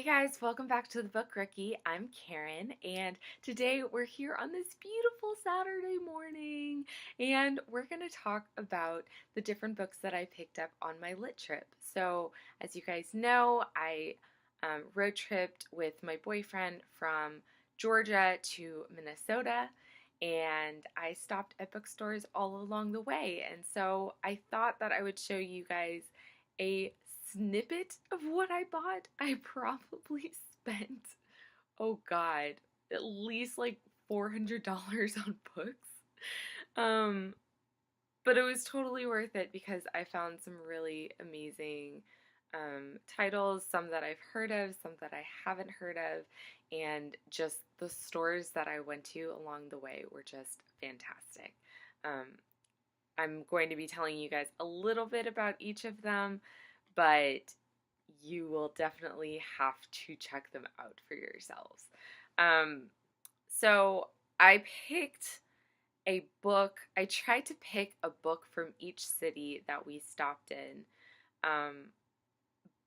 Hey guys, welcome back to the Book Rookie. I'm Karen, and today we're here on this beautiful Saturday morning, and we're going to talk about the different books that I picked up on my lit trip. So, as you guys know, I road tripped with my boyfriend from Georgia to Minnesota, and I stopped at bookstores all along the way. And so I thought that I would show you guys a snippet of what I bought. I probably spent, oh God, at least like $400 on books. Um, but it was totally worth it because I found some really amazing titles, some that I've heard of, some that I haven't heard of, and just the stores that I went to along the way were just fantastic. Um, I'm going to be telling you guys a little bit about each of them, but you will definitely have to check them out for yourselves. So I picked a book. I tried to pick a book from each city that we stopped in.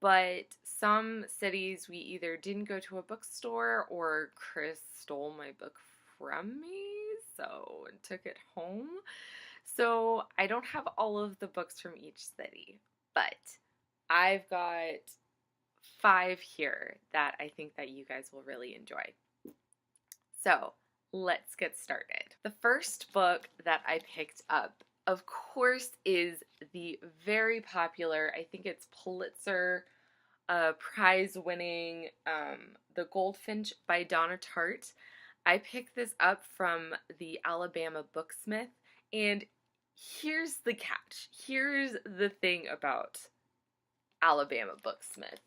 But some cities we either didn't go to a bookstore or Chris stole my book from me, so and took it home. So I don't have all of the books from each city, but I've got 5 here that I think that you guys will really enjoy. So let's get started. The first book that I picked up, of course, is the very popular, I think it's Pulitzer prize-winning The Goldfinch by Donna Tartt. I picked this up from the Alabama Booksmith, and here's the catch. Here's the thing about Alabama Booksmith.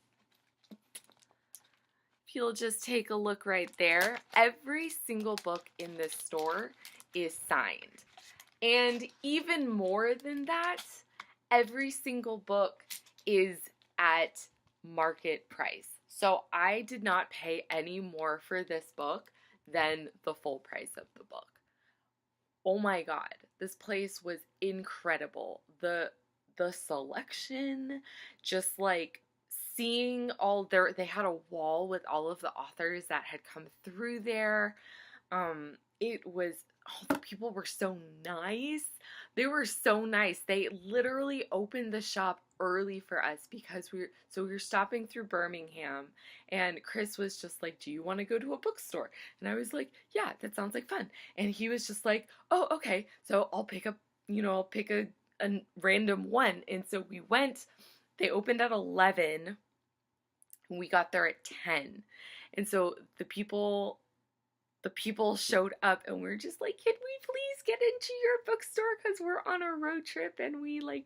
If you'll just take a look right there, every single book in this store is signed. And even more than that, every single book is at market price. So I did not pay any more for this book than the full price of the book. Oh my God, this place was incredible. The selection, just like seeing all they had a wall with all of the authors that had come through there. It was, oh, the people were so nice. They were so nice. They literally opened the shop early for us because we were stopping through Birmingham, and Chris was just like, "Do you want to go to a bookstore?" And I was like, "Yeah, that sounds like fun." And he was just like, "Oh, okay. So I'll pick up, I'll pick a random one." And so we went. They opened at 11. We got there at 10. And so the people showed up, and we're just like, "Can we please get into your bookstore because we're on a road trip and we like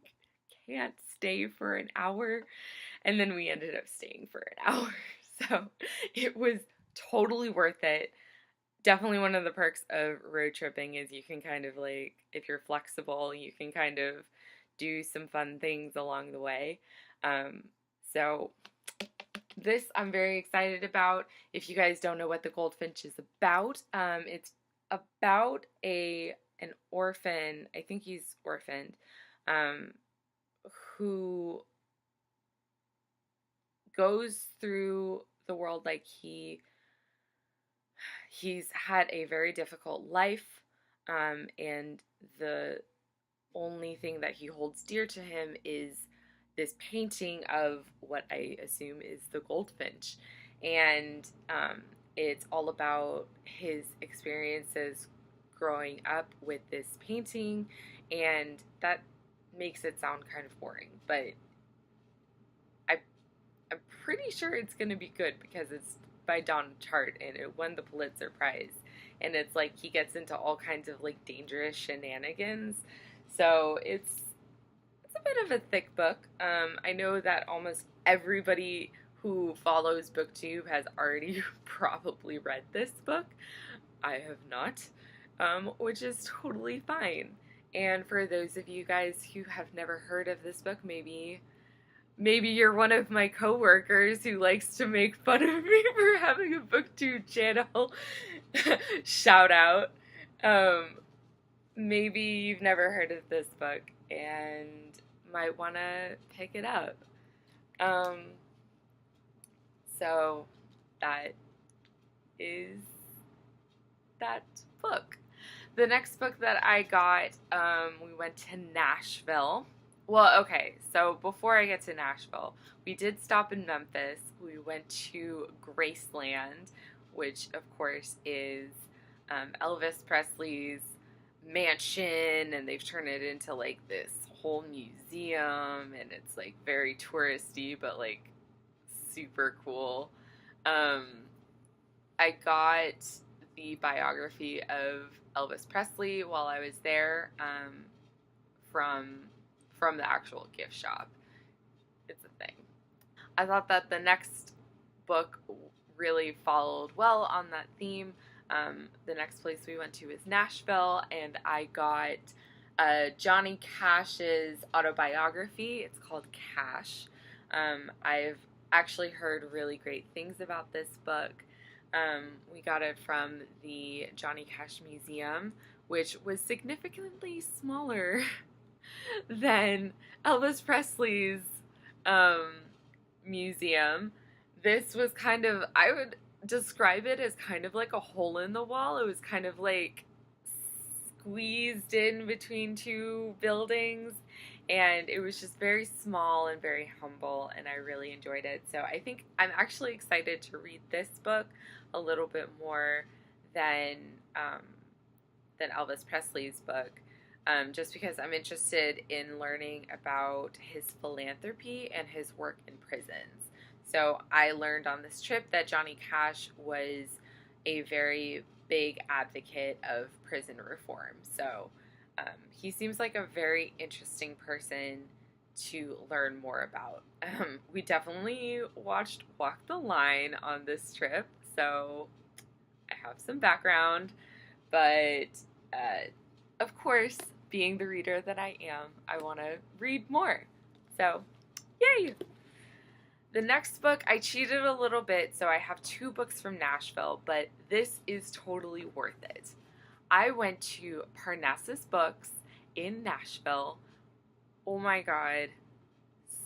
can't stay for an hour." And then we ended up staying for an hour. So it was totally worth it. Definitely one of the perks of road tripping is you can kind of like, if you're flexible, you can kind of do some fun things along the way. So this I'm very excited about. If you guys don't know what the Goldfinch is about, it's about an orphan, I think he's orphaned, who goes through the world like he's had a very difficult life, and the only thing that he holds dear to him is this painting of what I assume is the Goldfinch. And it's all about his experiences growing up with this painting, and that makes it sound kind of boring, but I'm pretty sure it's going to be good because it's by Donna Tartt and it won the Pulitzer Prize. And it's like he gets into all kinds of like dangerous shenanigans. So it's a bit of a thick book. I know that almost everybody who follows BookTube has already probably read this book. I have not, which is totally fine. And for those of you guys who have never heard of this book, maybe you're one of my coworkers who likes to make fun of me for having a BookTube channel. Shout out. Maybe you've never heard of this book and might want to pick it up. So that is that book. The next book that I got, we went to Nashville. Well, okay, so before I get to Nashville, we did stop in Memphis. We went to Graceland, which of course is Elvis Presley's mansion, and they've turned it into like this whole museum, and it's like very touristy, but like super cool. Um, I got the biography of Elvis Presley while I was there, from the actual gift shop. It's a thing. I thought that the next book really followed well on that theme. The next place we went to was Nashville, and I got Johnny Cash's autobiography. It's called Cash. I've actually heard really great things about this book. We got it from the Johnny Cash Museum, which was significantly smaller than Elvis Presley's museum. This was kind of, I would describe it as kind of like a hole in the wall. It was kind of like squeezed in between two buildings, and it was just very small and very humble, and I really enjoyed it. So I think I'm actually excited to read this book a little bit more than Elvis Presley's book, just because I'm interested in learning about his philanthropy and his work in prisons. So I learned on this trip that Johnny Cash was a very big advocate of prison reform. So he seems like a very interesting person to learn more about. We definitely watched Walk the Line on this trip, so I have some background, but of course, being the reader that I am, I want to read more. So, yay! The next book, I cheated a little bit, so I have 2 books from Nashville, but this is totally worth it. I went to Parnassus Books in Nashville. Oh my god,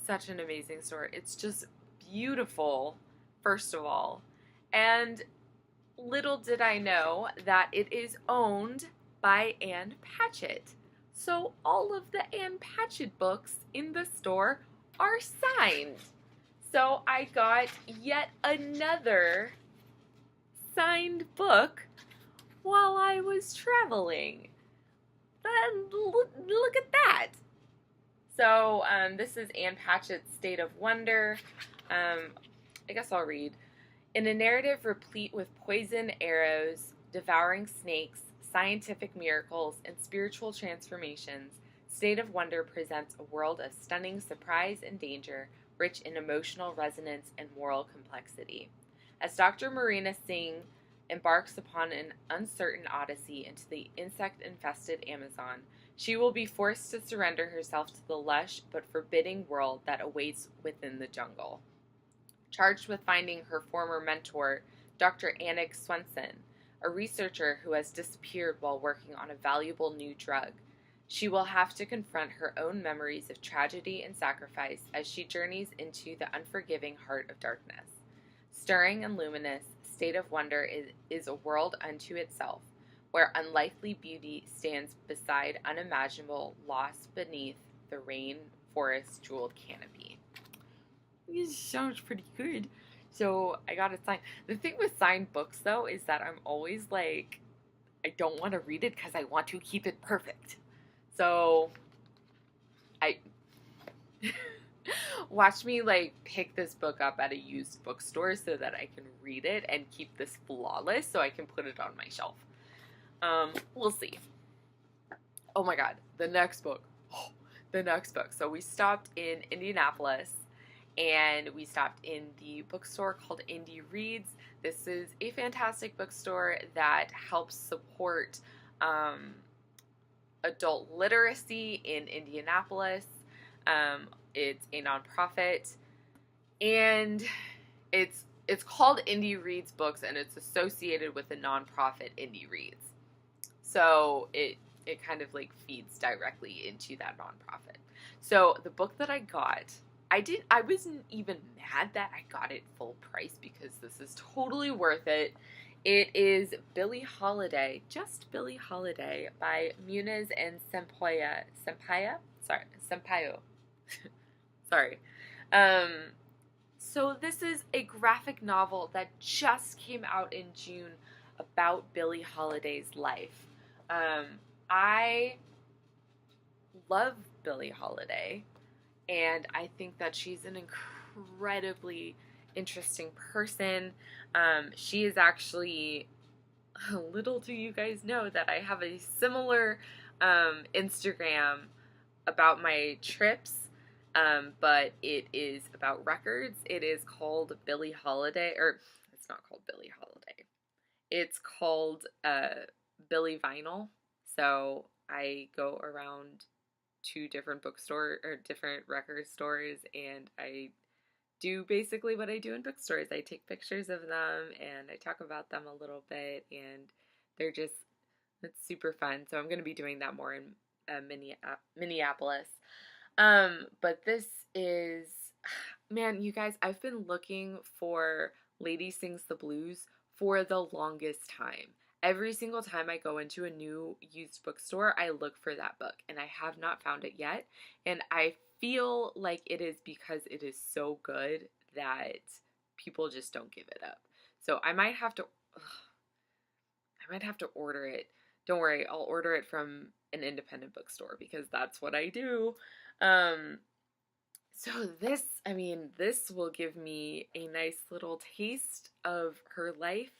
such an amazing store. It's just beautiful, first of all. And little did I know that it is owned by Ann Patchett. So all of the Ann Patchett books in the store are signed. So I got yet another signed book while I was traveling. Look at that. So this is Ann Patchett's State of Wonder. I guess I'll read. In a narrative replete with poison arrows, devouring snakes, scientific miracles, and spiritual transformations, State of Wonder presents a world of stunning surprise and danger, rich in emotional resonance and moral complexity. As Dr. Marina Singh embarks upon an uncertain odyssey into the insect-infested Amazon, she will be forced to surrender herself to the lush but forbidding world that awaits within the jungle. Charged with finding her former mentor, Dr. Anik Swenson, a researcher who has disappeared while working on a valuable new drug, she will have to confront her own memories of tragedy and sacrifice as she journeys into the unforgiving heart of darkness. Stirring and luminous, State of Wonder is a world unto itself, where unlikely beauty stands beside unimaginable loss beneath the rainforest jeweled canopy. This sounds pretty good. So I got it signed. The thing with signed books, though, is that I'm always like, I don't want to read it because I want to keep it perfect. So I watch me like pick this book up at a used bookstore so that I can read it and keep this flawless so I can put it on my shelf. We'll see. Oh my god, the next book. Oh, the next book. So we stopped in Indianapolis, and we stopped in the bookstore called Indy Reads. This is a fantastic bookstore that helps support adult literacy in Indianapolis. It's a nonprofit, and it's called Indy Reads Books, and it's associated with the nonprofit Indy Reads. So it kind of like feeds directly into that nonprofit. So the book that I got I wasn't even mad that I got it full price because this is totally worth it. It is Billie Holiday, just Billie Holiday by Munoz and Sampaio. Sorry. Um, so this is a graphic novel that just came out in June about Billie Holiday's life. Um, I love Billie Holiday, and I think that she's an incredibly interesting person. She is actually, little do you guys know that I have a similar Instagram about my trips, but it is about records. It is called Billie Holiday, or it's not called Billie Holiday. It's called Billie Vinyl. So I go around to different bookstore or different record stores, and I do basically what I do in bookstores. I take pictures of them and I talk about them a little bit, and they're just, it's super fun. So I'm going to be doing that more in Minneapolis. But this is, man, you guys, I've been looking for Lady Sings the Blues for the longest time. Every single time I go into a new used bookstore, I look for that book, and I have not found it yet. And I feel like it is because it is so good that people just don't give it up. So I might have to order it. Don't worry, I'll order it from an independent bookstore because that's what I do. So this will give me a nice little taste of her life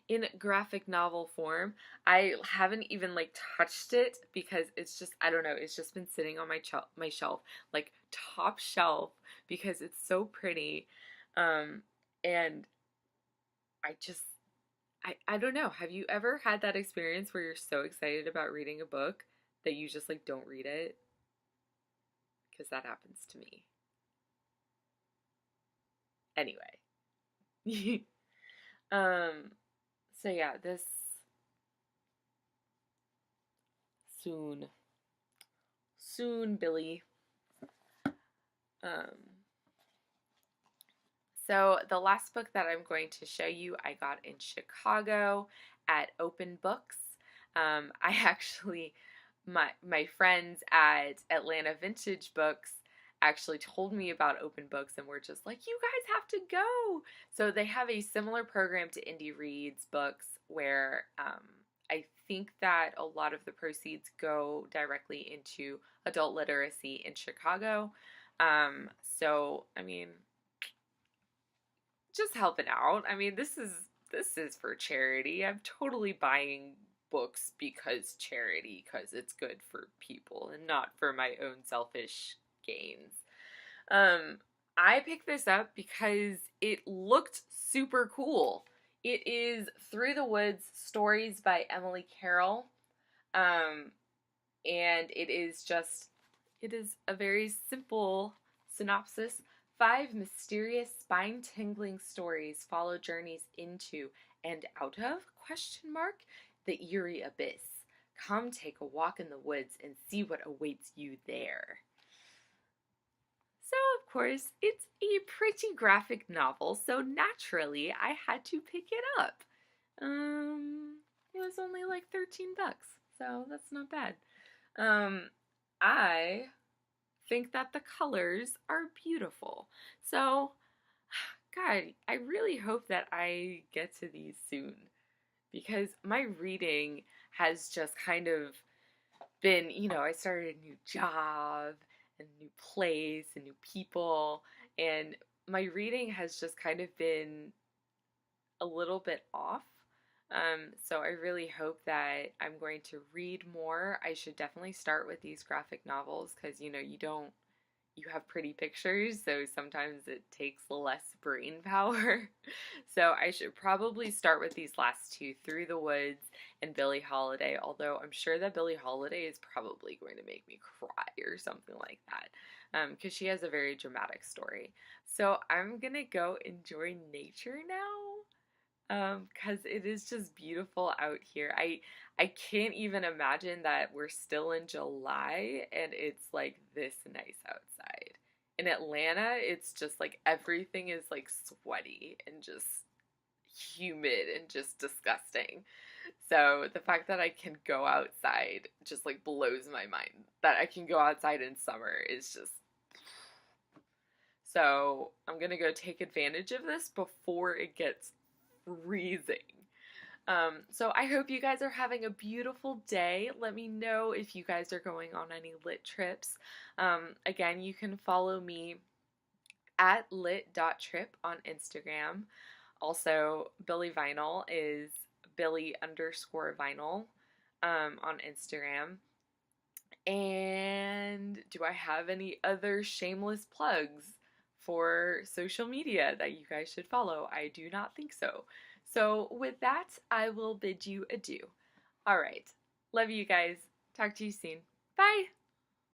in graphic novel form. I haven't even touched it because it's just, I don't know, it's just been sitting on my shelf, like top shelf, because it's so pretty. And I don't know. Have you ever had that experience where you're so excited about reading a book that you just don't read it? Because that happens to me. Anyway. So yeah, this soon, Billie. So the last book that I'm going to show you, I got in Chicago at Open Books. I actually, my friends at Atlanta Vintage Books actually told me about Open Books and were just like, you guys have to go. So they have a similar program to Indy Reads Books where I think that a lot of the proceeds go directly into adult literacy in Chicago. So, I mean, just helping out. I mean, this is for charity. I'm totally buying books because it's good for people and not for my own selfish gains. I picked this up because it looked super cool. It is Through the Woods, Stories by Emily Carroll. And it is a very simple synopsis. 5 mysterious, spine-tingling stories follow journeys into and out of, the eerie abyss. Come take a walk in the woods and see what awaits you there. So, of course, it's a pretty graphic novel, so naturally I had to pick it up. It was only like $13, so that's not bad. I think that the colors are beautiful. So, God, I really hope that I get to these soon because my reading has just kind of been, I started a new job, a new place, and new people, and my reading has just kind of been a little bit off. So I really hope that I'm going to read more. I should definitely start with these graphic novels because, you have pretty pictures, so sometimes it takes less brain power. So I should probably start with these last two, Through the Woods and Billie Holiday, although I'm sure that Billie Holiday is probably going to make me cry or something like that, because she has a very dramatic story. So I'm going to go enjoy nature now, because it is just beautiful out here. I can't even imagine that we're still in July and it's like this nice outside. in Atlanta, it's just like everything is like sweaty and just humid and just disgusting. So the fact that I can go outside just like blows my mind. That I can go outside in summer is just. So I'm gonna go take advantage of this before it gets freezing. So I hope you guys are having a beautiful day. Let me know if you guys are going on any lit trips. Again, you can follow me at lit.trip on Instagram. Also, Billie Vinyl is Billie_vinyl on Instagram. And do I have any other shameless plugs for social media that you guys should follow? I do not think so. So with that, I will bid you adieu. All right. Love you guys. Talk to you soon. Bye.